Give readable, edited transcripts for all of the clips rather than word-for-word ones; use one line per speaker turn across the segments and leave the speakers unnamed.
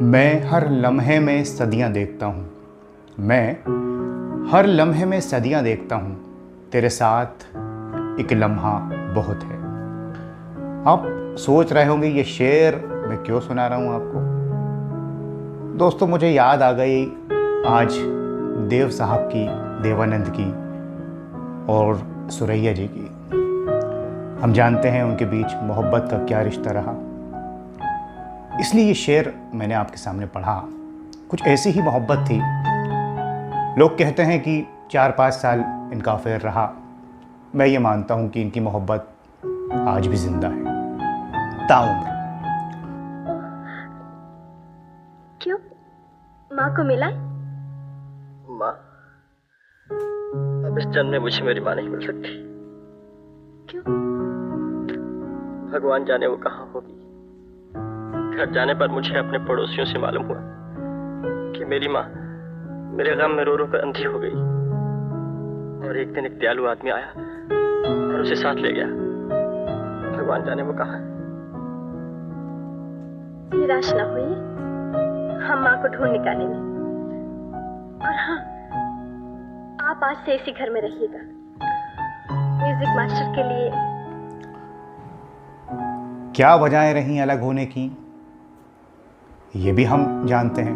मैं हर लम्हे में सदियां देखता हूँ। मैं हर लम्हे में सदियां देखता हूँ। तेरे साथ एक लम्हा बहुत है। आप सोच रहे होंगे ये शेर मैं क्यों सुना रहा हूँ आपको। दोस्तों, मुझे याद आ गई आज देव साहब की, देवानंद की और सुरैया जी की। हम जानते हैं उनके बीच मोहब्बत का क्या रिश्ता रहा, इसलिए ये शेर मैंने आपके सामने पढ़ा। कुछ ऐसी ही मोहब्बत थी। लोग कहते हैं कि 4-5 साल इनका अफेयर रहा। मैं ये मानता हूँ कि इनकी मोहब्बत आज भी जिंदा है, ताउम्र।
क्यों? माँ को मिला?
माँ? अब इस जन्म में मुझे मेरी माँ नहीं मिल सकती।
क्यों?
भगवान जाने वो कहाँ होगी। घर जाने पर मुझे अपने पड़ोसियों से मालूम हुआ कि मेरी माँ मेरे गम में रो रो कर अंधी हो गई। और एक दिन एक दयालु आदमी आया और उसे साथ ले गया। भगवान जाने वो कहाँ है।
निराश ना होइए, हम माँ को ढूंढ निकालेंगे। और हाँ, आप आज से इसी घर में रहिएगा। म्यूजिक मास्टर के लिए
क्या वजहें रहीं अलग होने की, ये भी हम जानते हैं।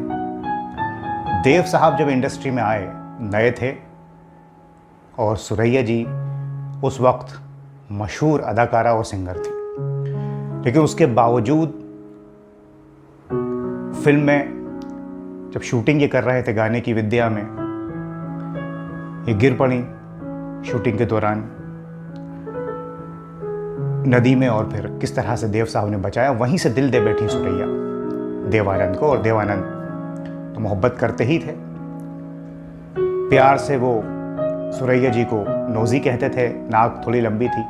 देव साहब जब इंडस्ट्री में आए, नए थे और सुरैया जी उस वक्त मशहूर अदाकारा और सिंगर थी। लेकिन उसके बावजूद फिल्म में जब शूटिंग ये कर रहे थे गाने की विद्या में, ये गिर पड़ी शूटिंग के दौरान नदी में। और फिर किस तरह से देव साहब ने बचाया, वहीं से दिल दे बैठी सुरैया देवानंद को। और देवानंद तो मोहब्बत करते ही थे। प्यार से वो सुरैया जी को नौजी कहते थे, नाक थोड़ी लंबी थी,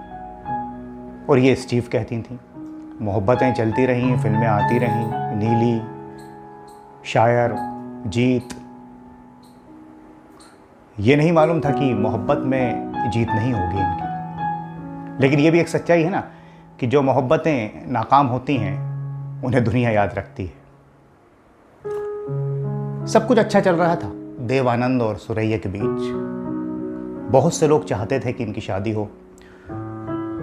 और ये स्टीव कहती थी। मोहब्बतें चलती रहीं, फिल्में आती रहीं, नीली, शायर, जीत। ये नहीं मालूम था कि मोहब्बत में जीत नहीं होगी इनकी। लेकिन ये भी एक सच्चाई है ना कि जो मोहब्बतें नाकाम होती हैं उन्हें दुनिया याद रखती है। सब कुछ अच्छा चल रहा था देवानंद और सुरैया के बीच। बहुत से लोग चाहते थे कि इनकी शादी हो,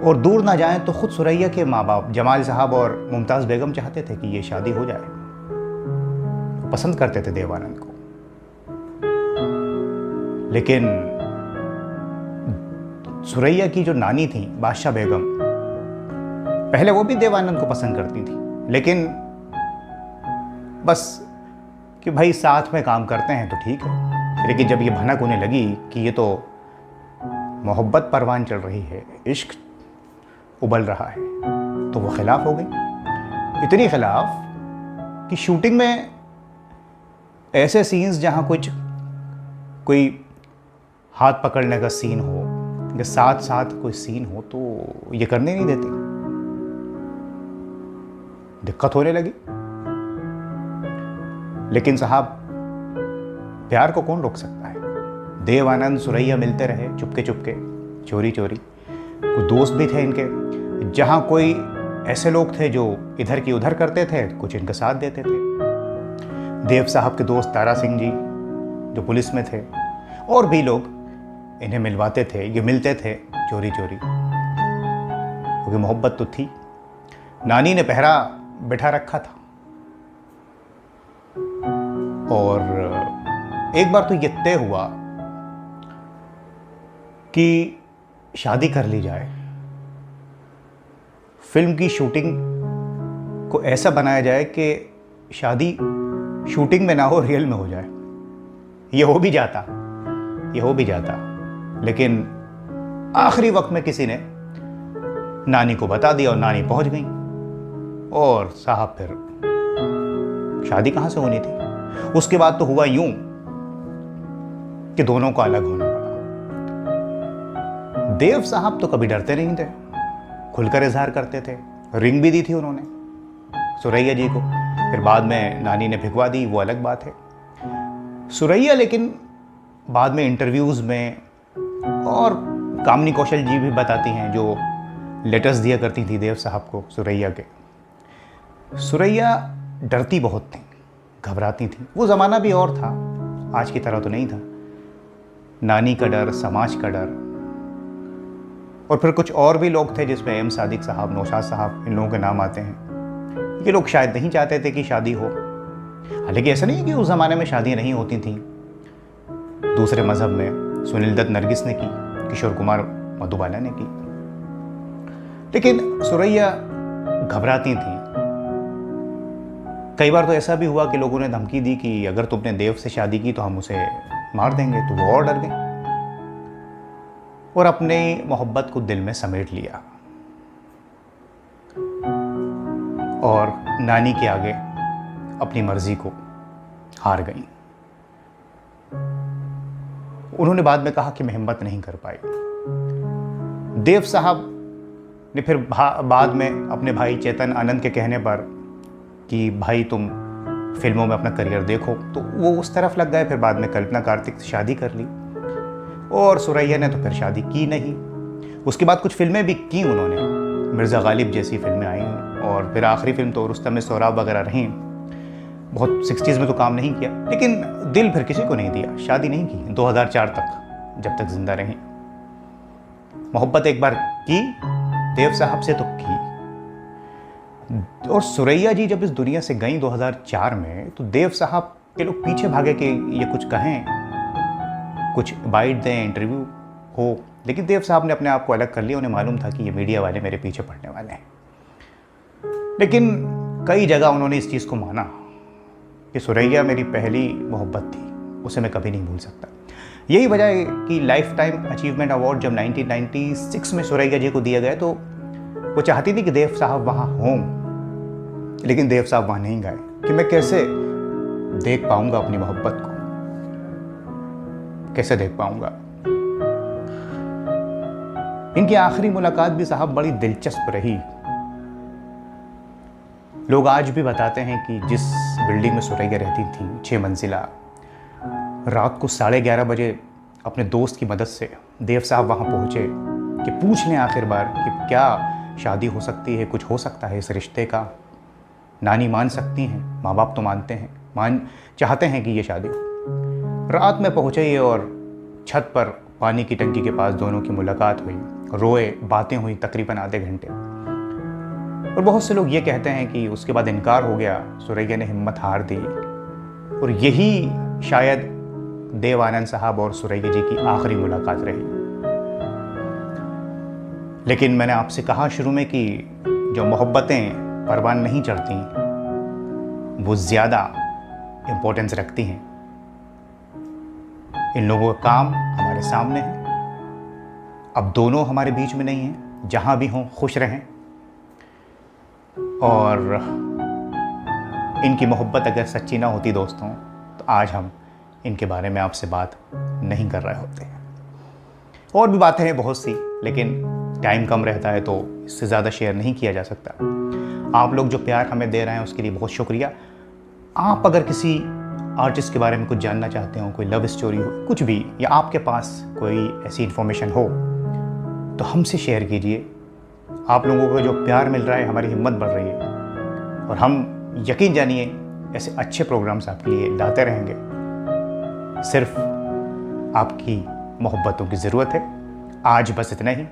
और दूर ना जाएं तो खुद सुरैया के माँ बाप जमाल साहब और मुमताज़ बेगम चाहते थे कि ये शादी हो जाए। पसंद करते थे देवानंद को। लेकिन सुरैया की जो नानी थी बादशाह बेगम, पहले वो भी देवानंद को पसंद करती थी, लेकिन बस कि भाई साथ में काम करते हैं तो ठीक है। लेकिन जब ये भनक होने लगी कि ये तो मोहब्बत परवान चल रही है, इश्क उबल रहा है, तो वो खिलाफ हो गई। इतनी खिलाफ कि शूटिंग में ऐसे सीन्स जहाँ कोई हाथ पकड़ने का सीन हो या साथ साथ कोई सीन हो तो ये करने नहीं देती। दिक्कत होने लगी। लेकिन साहब, प्यार को कौन रोक सकता है। देवानंद सुरैया मिलते रहे चुपके चुपके, चोरी चोरी। कुछ दोस्त भी थे इनके, जहाँ कोई ऐसे लोग थे जो इधर की उधर करते थे, कुछ इनका साथ देते थे। देव साहब के दोस्त तारा सिंह जी जो पुलिस में थे, और भी लोग इन्हें मिलवाते थे। ये मिलते थे चोरी चोरी, क्योंकि मोहब्बत तो थी। नानी ने पहरा बैठा रखा था। और एक बार तो ये तय हुआ कि शादी कर ली जाए। फिल्म की शूटिंग को ऐसा बनाया जाए कि शादी शूटिंग में ना हो, रियल में हो जाए। ये हो भी जाता। लेकिन आखिरी वक्त में किसी ने नानी को बता दिया और नानी पहुंच गई। और साहब फिर शादी कहां से होनी थी। उसके बाद तो हुआ यूं कि दोनों को अलग होना पड़ा। देव साहब तो कभी डरते नहीं थे, खुलकर इजहार करते थे। रिंग भी दी थी उन्होंने सुरैया जी को। फिर बाद में नानी ने भिजवा दी, वो अलग बात है। सुरैया लेकिन बाद में इंटरव्यूज़ में, और कामनी कौशल जी भी बताती हैं जो लेटर्स दिया करती थी देव साहब को सुरैया के, सुरैया डरती बहुत थी। घबराती थीं। वो ज़माना भी और था, आज की तरह तो नहीं था। नानी का डर, समाज का डर, और फिर कुछ और भी लोग थे जिसमें एम सादिक साहब, नौशाद साहब, इन लोगों के नाम आते हैं। ये लोग शायद नहीं चाहते थे कि शादी हो। हालांकि ऐसा नहीं है कि उस ज़माने में शादियाँ नहीं होती थीं। दूसरे मज़हब में सुनील दत्त नरगिस ने की, किशोर कुमार मधुबाला ने की, लेकिन सुरैया घबराती थीं। कई बार तो ऐसा भी हुआ कि लोगों ने धमकी दी कि अगर तुमने देव से शादी की तो हम उसे मार देंगे, तो वो और डर गई और अपनी मोहब्बत को दिल में समेट लिया और नानी के आगे अपनी मर्जी को हार गई। उन्होंने बाद में कहा कि मैं हिम्मत नहीं कर पाई। देव साहब ने फिर बाद में अपने भाई चेतन आनंद के कहने पर कि भाई तुम फिल्मों में अपना करियर देखो, तो वो उस तरफ लग गए। फिर बाद में कल्पना कार्तिक से शादी कर ली और सुरैया ने तो फिर शादी की नहीं। उसके बाद कुछ फिल्में भी की उन्होंने, मिर्ज़ा गालिब जैसी फिल्में आई और फिर आखिरी फिल्म तो रुस्तम सोहराब वगैरह रहीं। बहुत 60s में तो काम नहीं किया, लेकिन दिल फिर किसी को नहीं दिया, शादी नहीं की 2004 तक, जब तक जिंदा रहीं। मोहब्बत एक बार की देव साहब से तो की। और सुरैया जी जब इस दुनिया से गई 2004 में, तो देव साहब के लोग पीछे भागे कि ये कुछ कहें, कुछ बाइट दें, इंटरव्यू हो, लेकिन देव साहब ने अपने आप को अलग कर लिया। उन्हें मालूम था कि ये मीडिया वाले मेरे पीछे पड़ने वाले हैं। लेकिन कई जगह उन्होंने इस चीज़ को माना कि सुरैया मेरी पहली मोहब्बत थी, उसे मैं कभी नहीं भूल सकता। यही वजह है कि लाइफ टाइम अचीवमेंट अवार्ड जब 1996 में सुरैया जी को दिया गया तो वो चाहती थी कि देव साहब वहाँ हों, लेकिन देव साहब वहाँ नहीं गए कि मैं कैसे देख पाऊंगा अपनी मोहब्बत को, कैसे देख पाऊंगा। इनकी आखिरी मुलाकात भी साहब बड़ी दिलचस्प रही। लोग आज भी बताते हैं कि जिस बिल्डिंग में सुरैया रहती थी, 6 मंजिला, रात को 11:30 बजे अपने दोस्त की मदद से देव साहब वहाँ पहुँचे कि पूछ लें आखिर बार कि क्या शादी हो सकती है, कुछ हो सकता है इस रिश्ते का। नानी मान सकती हैं, माँ बाप तो मानते हैं, चाहते हैं कि ये शादी हो। रात में पहुँचे ये और छत पर पानी की टंकी के पास दोनों की मुलाकात हुई, रोए, बातें हुई तकरीबन आधे घंटे। और बहुत से लोग ये कहते हैं कि उसके बाद इनकार हो गया, सुरैया ने हिम्मत हार दी और यही शायद देव आनंद साहब और सुरैया जी की आखिरी मुलाकात रही। लेकिन मैंने आपसे कहा शुरू में कि जो मोहब्बतें परवान नहीं चढ़ती वो ज़्यादा इम्पोर्टेंस रखती हैं। इन लोगों का काम हमारे सामने है। अब दोनों हमारे बीच में नहीं हैं, जहाँ भी हों खुश रहें। और इनकी मोहब्बत अगर सच्ची ना होती दोस्तों, तो आज हम इनके बारे में आपसे बात नहीं कर रहे होते। और भी बातें हैं बहुत सी, लेकिन टाइम कम रहता है तो इससे ज़्यादा शेयर नहीं किया जा सकता। आप लोग जो प्यार हमें दे रहे हैं उसके लिए बहुत शुक्रिया। आप अगर किसी आर्टिस्ट के बारे में कुछ जानना चाहते हो, कोई लव स्टोरी हो, कुछ भी, या आपके पास कोई ऐसी इन्फॉर्मेशन हो तो हमसे शेयर कीजिए। आप लोगों को जो प्यार मिल रहा है, हमारी हिम्मत बढ़ रही है और हम यकीन जानिए ऐसे अच्छे प्रोग्राम्स आपके लिए लाते रहेंगे। सिर्फ आपकी मोहब्बतों की ज़रूरत है। आज बस इतना ही,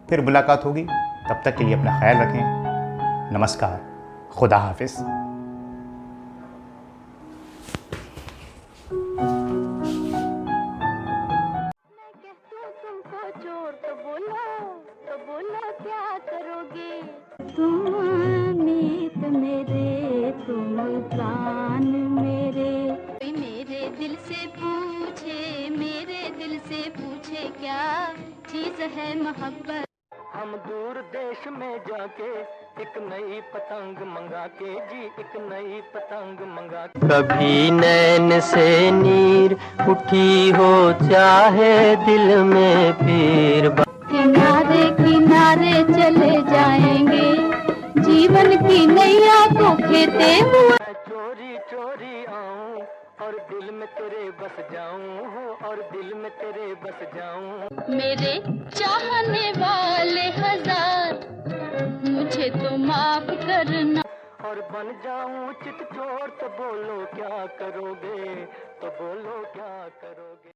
फिर मुलाकात होगी। तब तक के लिए अपना ख्याल रखें। नमस्कार, खुदा हाफिज़।
क्या चीज है मोहब्बत।
हम दूर देश में जाके एक नई पतंग मंगा के जी, एक नई पतंग मंगा के। कभी नैन से नीर उठी हो चाहे दिल में पीर,
किनारे किनारे चले जाएंगे, जीवन की नैया को खेते हुए।
चोरी चोरी आऊं और दिल में तेरे बस जाऊं, और दिल में तेरे बस जाऊं।
मेरे चाहने वाले हजार, मुझे तो माफ करना।
और बन जाऊं चित चोर तो बोलो क्या करोगे, तो बोलो क्या करोगे।